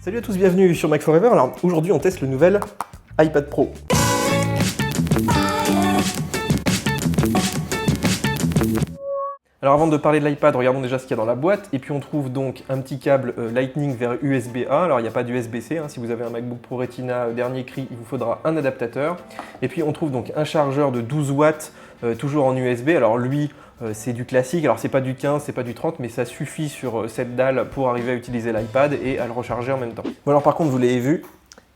Salut à tous, bienvenue sur Mac Forever. Alors aujourd'hui on teste le nouvel iPad Pro. Alors avant de parler de l'iPad, regardons déjà ce qu'il y a dans la boîte. Et puis on trouve donc un petit câble Lightning vers USB-A. Alors il n'y a pas d'USB-C, si vous avez un MacBook Pro Retina dernier cri, il vous faudra un adaptateur. Et puis on trouve donc un chargeur de 12 watts, toujours en USB. Alors lui, c'est du classique, alors c'est pas du 15, c'est pas du 30, mais ça suffit sur cette dalle pour arriver à utiliser l'iPad et à le recharger en même temps. Bon alors par contre, vous l'avez vu,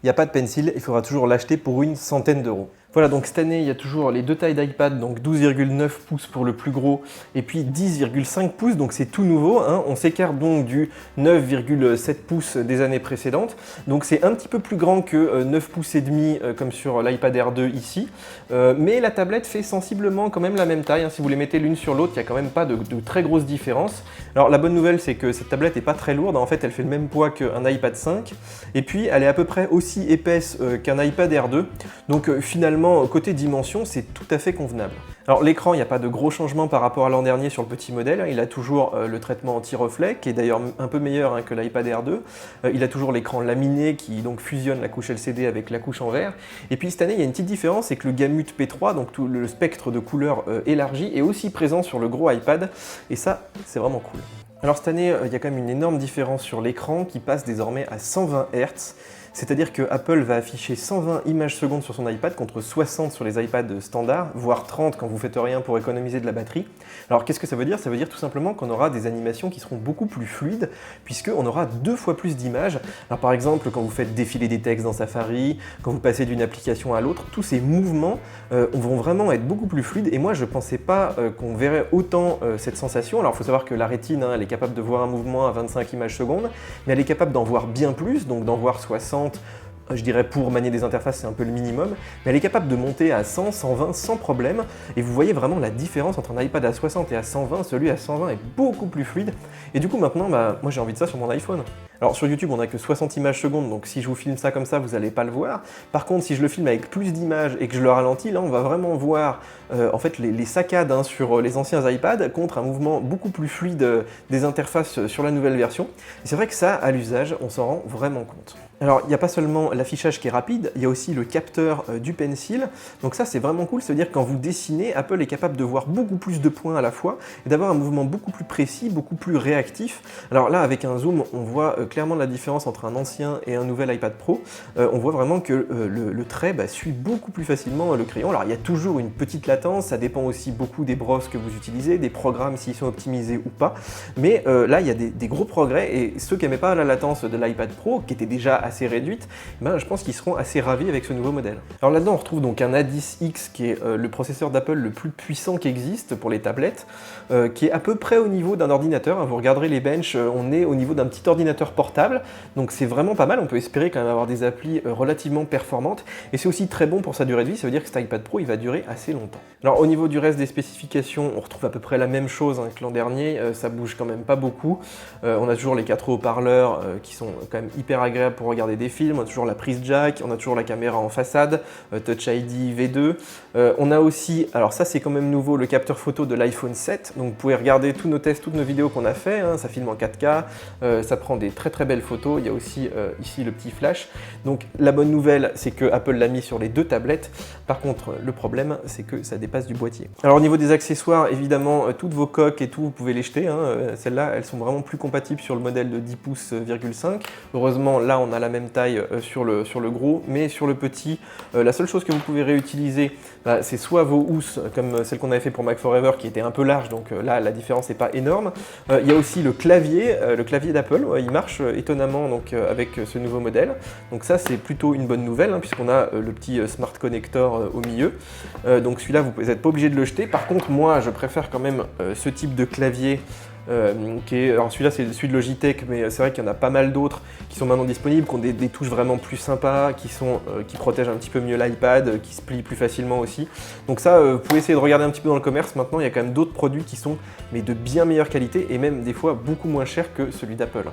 il n'y a pas de pencil, il faudra toujours l'acheter pour une centaine d'euros. Voilà, donc cette année, il y a toujours les deux tailles d'iPad, donc 12,9 pouces pour le plus gros et puis 10,5 pouces, donc c'est tout nouveau. On s'écarte donc du 9,7 pouces des années précédentes. Donc c'est un petit peu plus grand que 9 pouces et demi comme sur l'iPad Air 2 ici. Mais la tablette fait sensiblement quand même la même taille. Si vous les mettez l'une sur l'autre, il n'y a quand même pas de très grosse différence. Alors la bonne nouvelle, c'est que cette tablette n'est pas très lourde. En fait, elle fait le même poids qu'un iPad 5. Et puis, elle est à peu près aussi épaisse qu'un iPad Air 2. Donc finalement, côté dimension, c'est tout à fait convenable. Alors l'écran, il n'y a pas de gros changements par rapport à l'an dernier sur le petit modèle. Il a toujours le traitement anti-reflet, qui est d'ailleurs un peu meilleur que l'iPad Air 2. Il a toujours l'écran laminé qui donc fusionne la couche LCD avec la couche en verre. Et puis cette année, il y a une petite différence, c'est que le Gamut P3, donc tout le spectre de couleurs élargi, est aussi présent sur le gros iPad. Et ça, c'est vraiment cool. Alors cette année, il y a quand même une énorme différence sur l'écran qui passe désormais à 120 Hz. C'est-à-dire que Apple va afficher 120 images secondes sur son iPad contre 60 sur les iPads standards, voire 30 quand vous faites rien pour économiser de la batterie. Alors qu'est-ce que ça veut dire? Ça veut dire tout simplement qu'on aura des animations qui seront beaucoup plus fluides, puisqu'on aura 2 fois plus d'images. Alors par exemple, quand vous faites défiler des textes dans Safari, quand vous passez d'une application à l'autre, tous ces mouvements vont vraiment être beaucoup plus fluides. Et moi, je ne pensais pas qu'on verrait autant cette sensation. Alors il faut savoir que la rétine, elle est capable de voir un mouvement à 25 images secondes, mais elle est capable d'en voir bien plus, donc d'en voir 60. Je dirais pour manier des interfaces, c'est un peu le minimum, mais elle est capable de monter à 100, 120 sans problème, et vous voyez vraiment la différence entre un iPad à 60 et à 120, celui à 120 est beaucoup plus fluide, et du coup maintenant, moi j'ai envie de ça sur mon iPhone. Alors sur YouTube, on n'a que 60 images secondes, donc si je vous filme ça comme ça, vous n'allez pas le voir. Par contre, si je le filme avec plus d'images et que je le ralentis, là on va vraiment voir en fait les saccades sur les anciens iPads contre un mouvement beaucoup plus fluide des interfaces sur la nouvelle version. Et c'est vrai que ça, à l'usage, on s'en rend vraiment compte. Alors, il n'y a pas seulement l'affichage qui est rapide, il y a aussi le capteur du pencil. Donc ça, c'est vraiment cool, ça veut dire que quand vous dessinez, Apple est capable de voir beaucoup plus de points à la fois et d'avoir un mouvement beaucoup plus précis, beaucoup plus réactif. Alors là, avec un zoom, on voit clairement la différence entre un ancien et un nouvel iPad Pro. On voit vraiment que le trait suit beaucoup plus facilement le crayon. Alors, il y a toujours une petite latence, ça dépend aussi beaucoup des brosses que vous utilisez, des programmes s'ils sont optimisés ou pas. Mais là, il y a des gros progrès et ceux qui n'aimaient pas la latence de l'iPad Pro, qui était déjà assez réduite, je pense qu'ils seront assez ravis avec ce nouveau modèle. Alors là-dedans, on retrouve donc un A10X qui est le processeur d'Apple le plus puissant qui existe pour les tablettes, qui est à peu près au niveau d'un ordinateur. Vous regarderez les benches, on est au niveau d'un petit ordinateur portable, donc c'est vraiment pas mal. On peut espérer quand même avoir des applis relativement performantes, et c'est aussi très bon pour sa durée de vie, ça veut dire que cet iPad Pro, il va durer assez longtemps. Alors au niveau du reste des spécifications, on retrouve à peu près la même chose que l'an dernier, ça bouge quand même pas beaucoup. On a toujours les 4 haut-parleurs qui sont quand même hyper agréables pour regarder des films, on a toujours la prise jack, on a toujours la caméra en façade, Touch ID V2. On a aussi, alors ça c'est quand même nouveau, le capteur photo de l'iPhone 7. Donc vous pouvez regarder tous nos tests, toutes nos vidéos qu'on a fait, ça filme en 4K, ça prend des très très belles photos. Il y a aussi ici le petit flash. Donc la bonne nouvelle, c'est que Apple l'a mis sur les 2 tablettes. Par contre, le problème, c'est que ça dépasse du boîtier. Alors au niveau des accessoires, évidemment, toutes vos coques et tout, vous pouvez les jeter. Celles-là, elles sont vraiment plus compatibles sur le modèle de 10 pouces,5. Heureusement, là, on a la même taille sur le gros, mais sur le petit, la seule chose que vous pouvez réutiliser, c'est soit vos housses, comme celle qu'on avait fait pour Mac Forever, qui était un peu large, donc là, la différence n'est pas énorme. Il y a aussi le clavier d'Apple, il marche étonnamment donc, avec ce nouveau modèle. Donc ça, c'est plutôt une bonne nouvelle, puisqu'on a le petit Smart Connector au milieu. Donc celui-là, vous n'êtes pas obligé de le jeter. Par contre, moi, je préfère quand même ce type de clavier. Alors celui-là c'est celui de Logitech, mais c'est vrai qu'il y en a pas mal d'autres qui sont maintenant disponibles, qui ont des touches vraiment plus sympas, qui protègent un petit peu mieux l'iPad, qui se plient plus facilement aussi. Donc ça, vous pouvez essayer de regarder un petit peu dans le commerce. Maintenant, il y a quand même d'autres produits qui sont de bien meilleure qualité et même des fois beaucoup moins chers que celui d'Apple.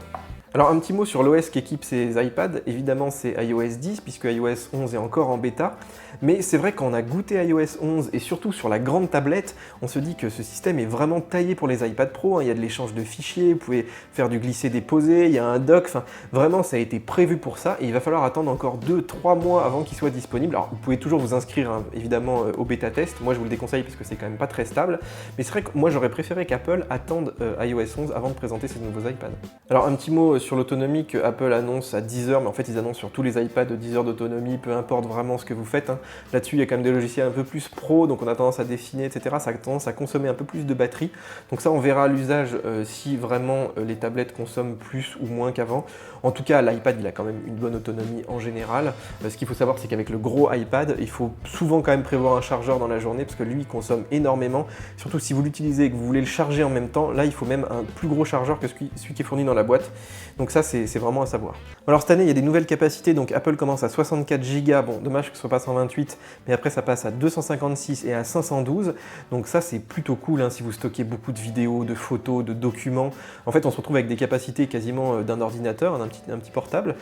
Alors un petit mot sur l'OS qui équipe ces iPads, évidemment c'est iOS 10 puisque iOS 11 est encore en bêta, mais c'est vrai quand on a goûté iOS 11 et surtout sur la grande tablette, on se dit que ce système est vraiment taillé pour les iPad Pro, hein. Il y a de l'échange de fichiers, vous pouvez faire du glisser-déposer, il y a un dock, enfin vraiment ça a été prévu pour ça et il va falloir attendre encore 2-3 mois avant qu'il soit disponible. Alors vous pouvez toujours vous inscrire hein, évidemment au bêta test, moi je vous le déconseille parce que c'est quand même pas très stable, mais c'est vrai que moi j'aurais préféré qu'Apple attende iOS 11 avant de présenter ces nouveaux iPads. Alors un petit mot sur l'autonomie que Apple annonce à 10 heures, mais en fait ils annoncent sur tous les iPads 10 heures d'autonomie, peu importe vraiment ce que vous faites. Hein. Là-dessus il y a quand même des logiciels un peu plus pro, donc on a tendance à définir, etc. Ça a tendance à consommer un peu plus de batterie. Donc ça on verra à l'usage si vraiment les tablettes consomment plus ou moins qu'avant. En tout cas l'iPad il a quand même une bonne autonomie en général. Ce qu'il faut savoir c'est qu'avec le gros iPad, il faut souvent quand même prévoir un chargeur dans la journée parce que lui il consomme énormément. Surtout si vous l'utilisez et que vous voulez le charger en même temps, là il faut même un plus gros chargeur que celui qui est fourni dans la boîte. Donc ça c'est vraiment à savoir. Alors cette année il y a des nouvelles capacités, donc Apple commence à 64 Go, bon dommage que ce soit pas 128, mais après ça passe à 256 et à 512, donc ça c'est plutôt cool hein, si vous stockez beaucoup de vidéos, de photos, de documents. En fait on se retrouve avec des capacités quasiment d'un ordinateur, d'un petit portable.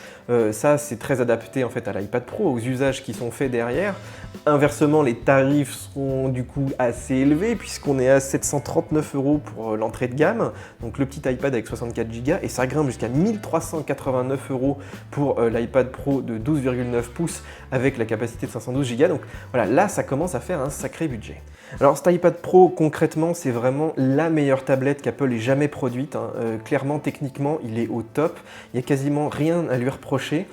Ça c'est très adapté en fait à l'iPad Pro, aux usages qui sont faits derrière. Inversement les tarifs seront du coup assez élevés puisqu'on est à 739 € pour l'entrée de gamme, donc le petit iPad avec 64 Go, et ça grimpe jusqu'à 1389 € pour l'iPad Pro de 12,9 pouces avec la capacité de 512 Go. Donc voilà, là ça commence à faire un sacré budget. Alors cet iPad Pro concrètement c'est vraiment la meilleure tablette qu'Apple ait jamais produite. Hein. Clairement techniquement il est au top, il n'y a quasiment rien à lui reprocher.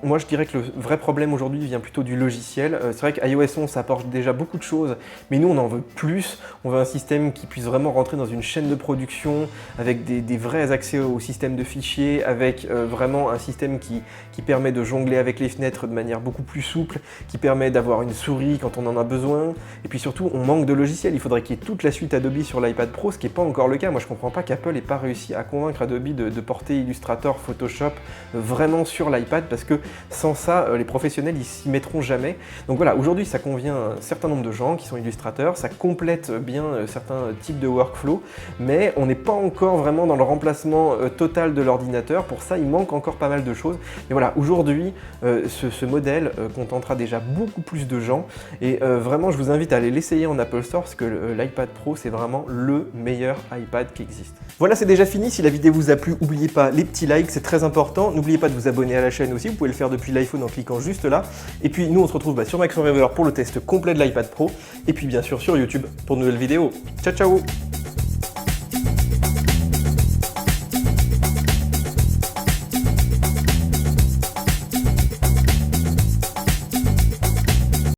Moi je dirais que le vrai problème aujourd'hui vient plutôt du logiciel. C'est vrai qu'iOS 11 ça apporte déjà beaucoup de choses, mais nous on en veut plus. On veut un système qui puisse vraiment rentrer dans une chaîne de production avec des vrais accès au système de fichiers, avec vraiment un système qui permet de jongler avec les fenêtres de manière beaucoup plus souple, qui permet d'avoir une souris quand on en a besoin, et puis surtout on manque de logiciels. Il faudrait qu'il y ait toute la suite Adobe sur l'iPad Pro, ce qui n'est pas encore le cas. Moi je comprends pas qu'Apple n'ait pas réussi à convaincre Adobe de porter Illustrator, Photoshop vraiment sur l'iPad, parce que sans ça les professionnels ils s'y mettront jamais. Donc voilà, aujourd'hui ça convient à un certain nombre de gens qui sont illustrateurs, ça complète bien certains types de workflow, mais on n'est pas encore vraiment dans le remplacement total de l'ordinateur. Pour ça il manque encore pas mal de choses, et voilà, aujourd'hui ce modèle contentera déjà beaucoup plus de gens, et vraiment je vous invite à aller l'essayer en Apple Store parce que l'iPad Pro c'est vraiment le meilleur iPad qui existe. Voilà, c'est déjà fini. Si la vidéo vous a plu, n'oubliez pas les petits likes, c'est très important. N'oubliez pas de vous abonner à la chaîne aussi, vous pouvez le faire depuis l'iPhone en cliquant juste là. Et puis nous on se retrouve sur Mac Forever pour le test complet de l'iPad Pro, et puis bien sûr sur YouTube pour de nouvelles vidéos. Ciao ciao.